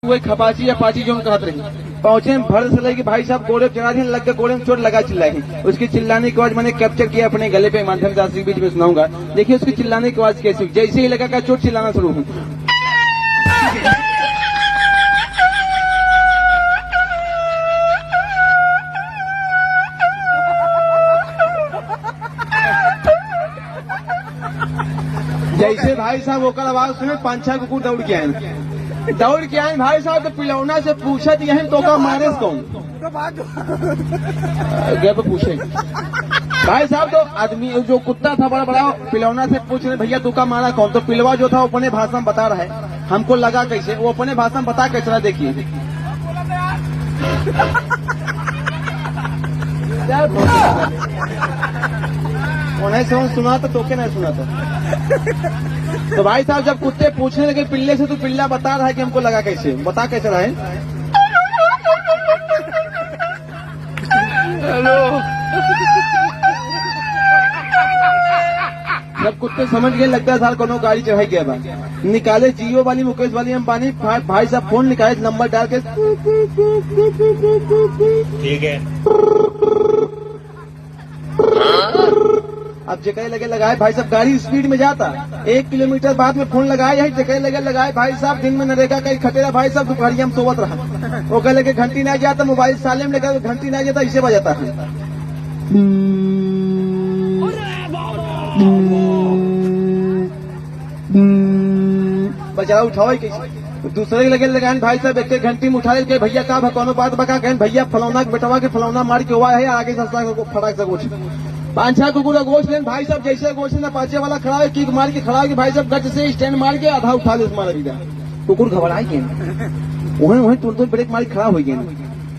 हुए खपाची या पाची जो कहते रही पहुंचे भर से लगे भाई साहब गोड़े चढ़ा दी लग के गोड़े में चोट लगा चिल्लाई। उसकी चिल्लाने की आवाज मैंने कैप्चर किया अपने गले पे माध्यम से आपके बीच में सुनाऊंगा। देखिए उसकी चिल्लाने की आवाज कैसी, जैसे ही लगा का चोट चिल्लाना शुरू हुई। जैसे भाई साहब होकर आवाज सुने 5-6 कुकुर दौड़ के आए भाई साहब। तो पिलौना से पूछा दिया है तो का मारे कौन गए पूछे भाई साहब। तो आदमी जो कुत्ता था बड़ा बड़ा पिलौना से पूछ रहे भैया तू का मारा कौन। तो पिलवा जो था वो अपने भाषा में बता रहा है, हमको लगा कैसे, वो अपने भाषा में बता कैसे रहा। देखिए उन्हें सुना तो के नहीं सुना था। तो भाई साहब जब कुत्ते पूछने लगे पिल्ले से तो पिल्ला बता रहा है कि हमको लगा कैसे, बता कैसे रहा है। हेलो जब कुत्ते समझ गए लगता है साल कोनो गाड़ी चढ़ाई गया बा, निकाले जियो वाली मुकेश वाली अंबानी भाई साहब फोन निकाले नंबर डाल के ठीक है। अब जगह लगे लगाए भाई साहब गाड़ी स्पीड में जाता 1 किलोमीटर बाद में फोन लगाए यही जगह लगे लगाए भाई साहब। दिन में नरेगा कहीं खटेरा भाई साहब दोपहरिया में सोवत रहा। वो कह लगे घंटी नहीं जाता मोबाइल साले में लेकर घंटी नहीं जाता इसे बजाता है। बचारा उठाओ कैसे दूसरे लगे लगाए भाई साहब। 1 घंटी में उठा ले भैया का कोनो बात बका कहें भैया फलौना के बेटवा के फलौना मार के हुआ है आगे सस्ता फटाक से कुछ 5-6 कुकुर गोश्त लेन भाई साहब। जैसे गोश्त ना पाचे वाला खड़ा है किक मार के खड़ा है भाई साहब गट से स्टैंड मार के आधा उठा ले मारा गया। कुकुर घबराए गए वहीं तुरंत ब्रेक मार खड़ा हो गए।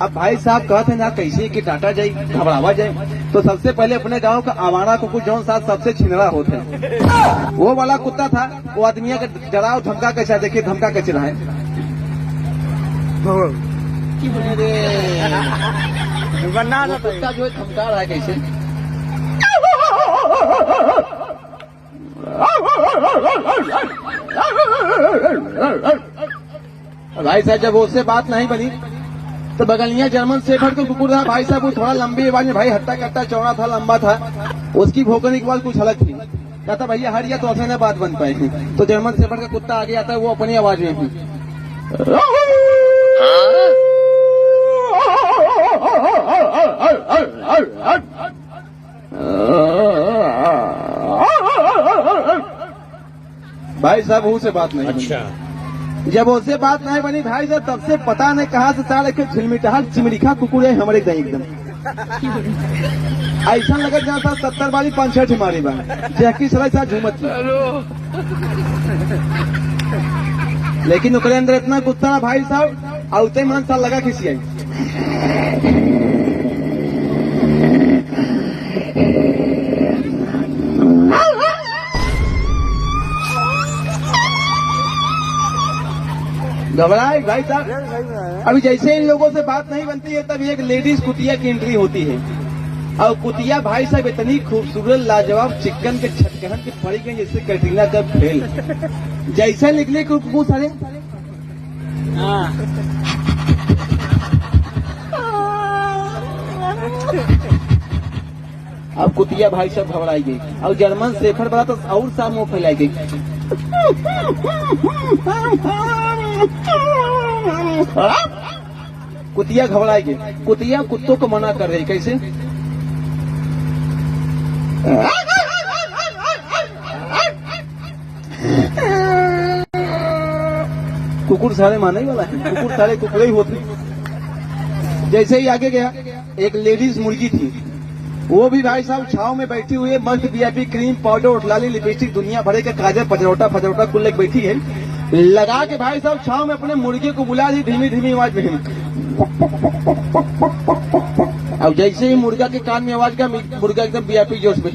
अब भाई साहब कहते हैं ना कैसे कि डाटा जाए घबरावा जाए। तो सबसे पहले अपने गांव का आवारा कुकुर जौन साथ सबसे छिनरा होते हैं वो वाला कुत्ता था। वो आदमिया का डराव धमका कैसा देखिए धमका कैसे रहा है। कुत्ता जो है धमका रहा है कैसे। भाई साहब जब उससे बात नहीं बनी तो बगलिया जर्मन शेफर्ड का कुकुर था भाई साहब। वो थोड़ा लंबी आवाज में भाई हट्टा कट्टा चौड़ा था लंबा था। उसकी भौंकने की आवाज कुछ अलग थी। कहता भैया हरिया तो ऐसे न बात बन पाई। तो जर्मन शेफर्ड का कुत्ता आगे आता है वो अपनी आवाज में भी भाई साहब उसे बात नहीं। अच्छा जब उससे बात नहीं बनी भाई साहब तब से पता नहीं कहाँ से चार एक झिलमिटाहा चिमरिखा कुकुर है हमारे एकदम ऐसा लगा जाता 70 वाली 5-6 मारी बा जैकी सलाई साथ झूमत। लेकिन उनके अंदर इतना गुस्सा भाई साहब आउते मन साल लगा किसी आई। घबराए भाई साहब। अभी जैसे इन लोगों से बात नहीं बनती है तभी एक लेडीज कुतिया की एंट्री होती है। और कुतिया भाई साहब इतनी खूबसूरत लाजवाब चिकन के छटकन की पड़ी गई जैसे कैटरीना का फेल जैसे निकले कुछ सारे। अब कुतिया भाई साहब घबराई गई और जर्मन शेफर्ड बड़ा तो और सा मुंह फैलाई गई। कुतिया घबराई गई। कुतिया कुत्तों को मना कर रही कैसे। कुकुर सारे माने ही वाला है, कुकुर सारे कुकुरे ही होते। जैसे ही आगे गया एक लेडीज मुर्गी थी वो भी भाई साहब छाव में बैठी हुई है। मस्त वीआईपी क्रीम पाउडर उठलाली लिपस्टिक दुनिया भरे के काजल फजरोटा कुल लेके बैठी है। लगा के भाई साहब छाव में अपने मुर्गे को बुला दी धीमी धीमी आवाज में। अब जैसे ही मुर्गा के कान में आवाज का मुर्गा एकदम वीआईपी जोश में